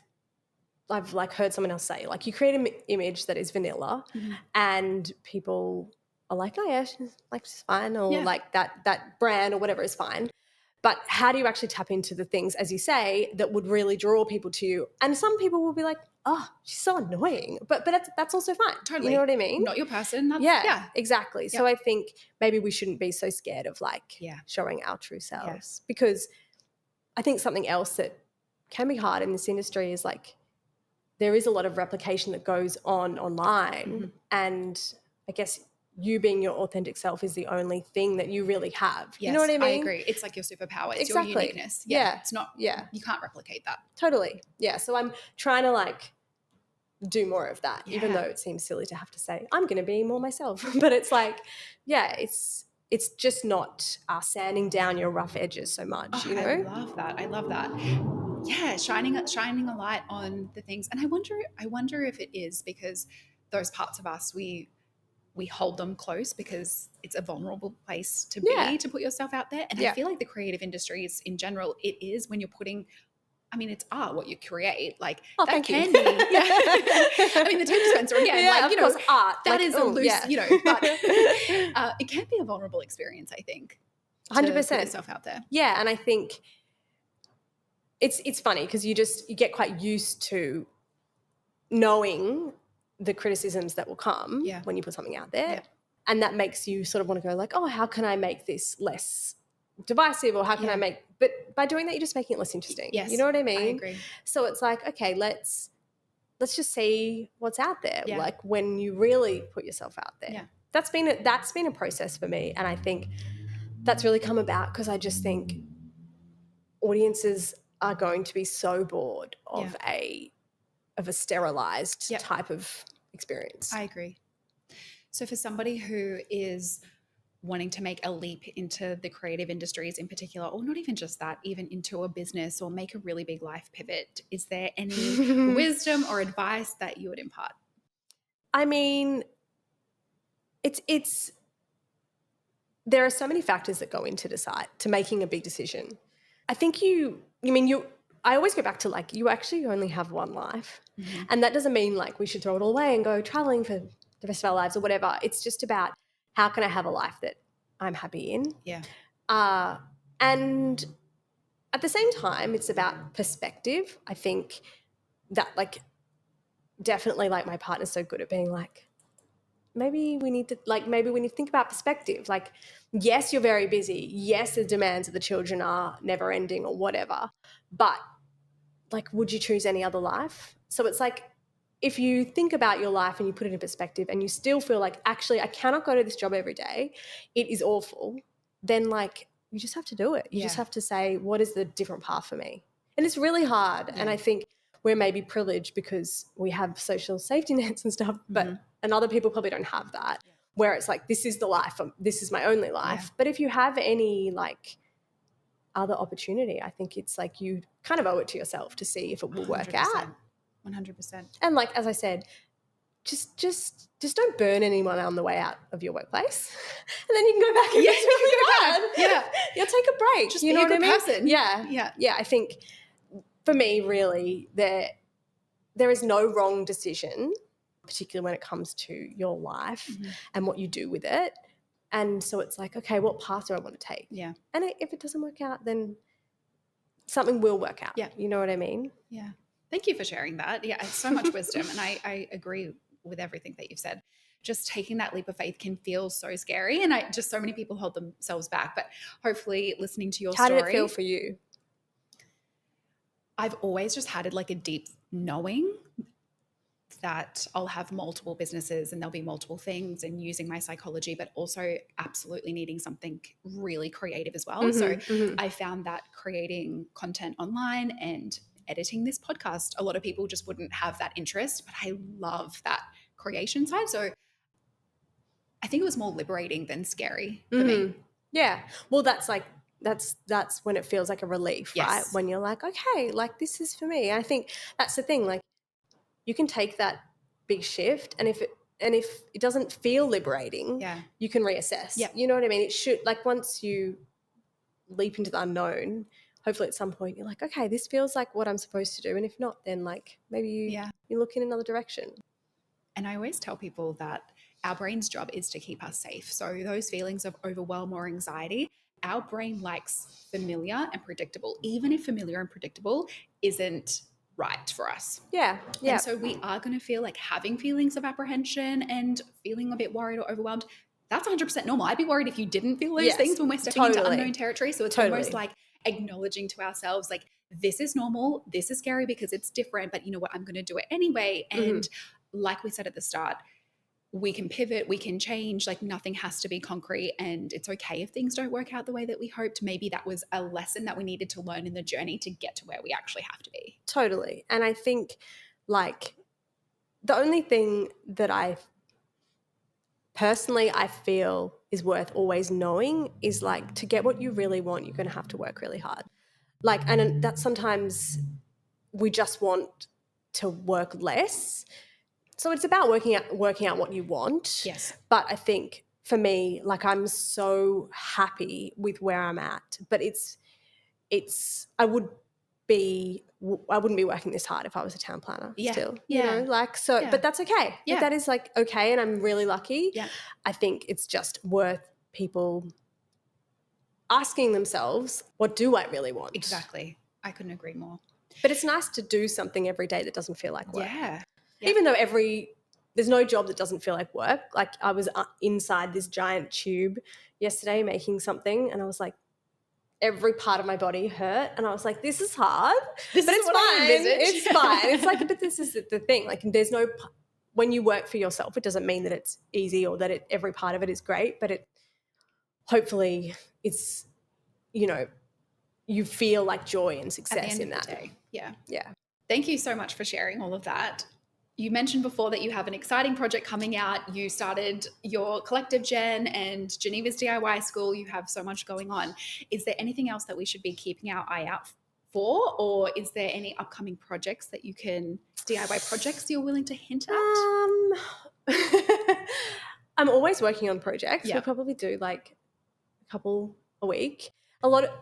A: I've like heard someone else say, like you create an image that is vanilla, and people are like, oh yeah, she's fine, or like that brand or whatever is fine. But how do you actually tap into the things, as you say, that would really draw people to you? And some people will be like, oh, she's so annoying. But that's also fine.
B: Totally.
A: You know what I mean?
B: Not your person.
A: Yeah, exactly.
B: Yep.
A: So I think maybe we shouldn't be so scared of like showing our true selves, because I think something else that can be hard in this industry is like there is a lot of replication that goes on online, and I guess you being your authentic self is the only thing that you really have.
B: Yes,
A: you know what I mean?
B: I agree. It's like your superpower. It's your uniqueness. It's not, you can't replicate that.
A: Totally. Yeah. So I'm trying to like do more of that, even though it seems silly to have to say, I'm going to be more myself. But it's like, it's just not sanding down your rough edges so much, you know?
B: I love that. I love that. Yeah, shining a light on the things. And I wonder if it is because those parts of us, we hold them close because it's a vulnerable place to be, to put yourself out there. And I feel like the creative industries in general, it is when you're putting, I mean, it's art what you create. Like that can be. Yeah. I mean, the tape dispenser again. Like, you know,
A: art.
B: That
A: like,
B: is a loose, you know, but it can be a vulnerable experience, I think.
A: 100%.
B: Put yourself out there.
A: Yeah. And I think it's funny because you get quite used to knowing the criticisms that will come when you put something out there.
B: Yeah.
A: And that makes you sort of want to go like, oh, how can I make this less divisive, or how can I make, but by doing that, you're just making it less interesting.
B: Yes.
A: You know what I mean?
B: I agree.
A: So it's like, okay, let's just see what's out there.
B: Yeah.
A: Like when you really put yourself out there.
B: Yeah.
A: That's been a process for me. And I think that's really come about because I just think audiences are going to be so bored of a sterilized type of experience.
B: I agree. So for somebody who is wanting to make a leap into the creative industries in particular, or not even just that, even into a business or make a really big life pivot, is there any wisdom or advice that you would impart?
A: I mean, it's there are so many factors that go into making a big decision. I think I always go back to like, you actually only have one life. Mm-hmm. And that doesn't mean like we should throw it all away and go traveling for the rest of our lives or whatever. It's just about how can I have a life that I'm happy in?
B: Yeah.
A: And at the same time, it's about perspective. I think that like definitely like my partner's so good at being like, maybe we need to think about perspective. Like, yes, you're very busy. Yes, the demands of the children are never ending or whatever. But like, would you choose any other life? So it's like, if you think about your life and you put it in perspective and you still feel like, actually, I cannot go to this job every day, it is awful, then like, you just have to do it. You just have to say, what is the different path for me? And it's really hard. And I think we're maybe privileged because we have social safety nets and stuff, but and other people probably don't have that, where it's like, this is the life, this is my only life. Yeah. But if you have any like other opportunity, I think it's like you kind of owe it to yourself to see if it will 100%. Work out.
B: 100%.
A: And like, as I said, just don't burn anyone on the way out of your workplace. And then you can go back and it's really bad.
B: Yeah.
A: You'll take a break.
B: Just you know what I mean? Person.
A: Yeah. I think for me, really, there is no wrong decision, particularly when it comes to your life and what you do with it. And so it's like, okay, what path do I want to take?
B: Yeah.
A: And if it doesn't work out, then something will work out.
B: Yeah.
A: You know what I mean?
B: Yeah. Thank you for sharing that. Yeah, it's so much wisdom. And I agree with everything that you've said. Just taking that leap of faith can feel so scary. And just so many people hold themselves back. But hopefully listening to your story.
A: How did it feel for you?
B: I've always just had like a deep knowing that I'll have multiple businesses and there'll be multiple things, and using my psychology, but also absolutely needing something really creative as well. I found that creating content online and editing this podcast, a lot of people just wouldn't have that interest, but I love that creation side. So I think it was more liberating than scary for me.
A: Yeah. Well, that's when it feels like a relief, right? When you're like, okay, like this is for me. I think that's the thing. Like, you can take that big shift, and if it doesn't feel liberating, you can reassess.
B: Yeah.
A: You know what I mean? It should, like, once you leap into the unknown, hopefully at some point you're like, okay, this feels like what I'm supposed to do. And if not, then like maybe you look in another direction.
B: And I always tell people that our brain's job is to keep us safe. So those feelings of overwhelm or anxiety, our brain likes familiar and predictable, even if familiar and predictable isn't right for us.
A: Yeah. Yeah.
B: And so we are going to feel like having feelings of apprehension and feeling a bit worried or overwhelmed. That's 100% normal. I'd be worried if you didn't feel those
A: Yes,
B: things when we're stepping into
A: totally.
B: unknown territory. So it's almost like acknowledging to ourselves, like, this is normal. This is scary because it's different, but you know what? I'm going to do it anyway. And like we said at the start, we can pivot, we can change, like nothing has to be concrete, and it's okay if things don't work out the way that we hoped. Maybe that was a lesson that we needed to learn in the journey to get to where we actually have to be.
A: Totally. And I think like the only thing that I feel is worth always knowing is like to get what you really want, you're going to have to work really hard. Like, and that sometimes we just want to work less. So it's about working out what you want.
B: Yes.
A: But I think for me, like I'm so happy with where I'm at, but I wouldn't be working this hard if I was a town planner still, you know, like, so, but that's okay.
B: Yeah.
A: Like, that is like, okay. And I'm really lucky.
B: Yeah.
A: I think it's just worth people asking themselves, what do I really want?
B: Exactly. I couldn't agree more.
A: But it's nice to do something every day that doesn't feel like work.
B: Yeah.
A: Even though there's no job that doesn't feel like work. Like I was inside this giant tube yesterday making something and I was like, every part of my body hurt and I was like, this is hard, but it's fine. It's fine. It's like, but this is the thing. Like there's no, when you work for yourself, it doesn't mean that it's easy or that every part of it is great, but hopefully it's, you know, you feel like joy and success in that.
B: Day. Yeah.
A: Yeah.
B: Thank you so much for sharing all of that. You mentioned before that you have an exciting project coming out. You started your collective, Jen, and Geneva's DIY school. You have so much going on. Is there anything else that we should be keeping our eye out for? Or is there any upcoming projects that you can, DIY projects you're willing to hint at?
A: I'm always working on projects.
B: Yeah.
A: We probably do like a couple a week.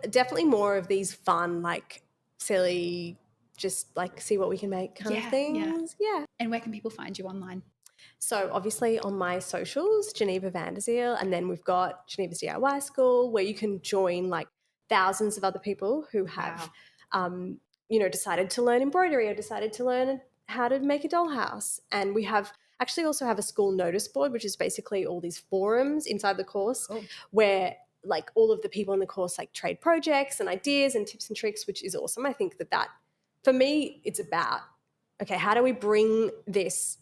A: Definitely more of these fun, like silly, just like see what we can make kind of things. Yeah.
B: And where can people find you online?
A: So obviously on my socials, Geneva Vanderzeil, and then we've got Geneva's DIY School where you can join like thousands of other people who have, you know, decided to learn embroidery or decided to learn how to make a dollhouse. And we actually also have a school notice board, which is basically all these forums inside the course where like all of the people in the course like trade projects and ideas and tips and tricks, which is awesome. I think that for me, it's about, okay, how do we bring this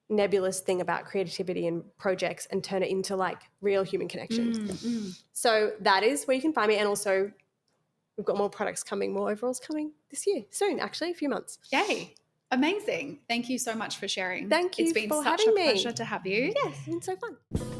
A: nebulous thing about creativity and projects and turn it into like real human connections? So that is where you can find me. And also we've got more products coming, more overalls coming this year, soon, actually, a few months.
B: Yay. Amazing. Thank you so much for sharing.
A: Thank you.
B: It's been
A: for
B: such
A: having
B: a
A: me.
B: pleasure to have you.
A: Yes, it's been so fun.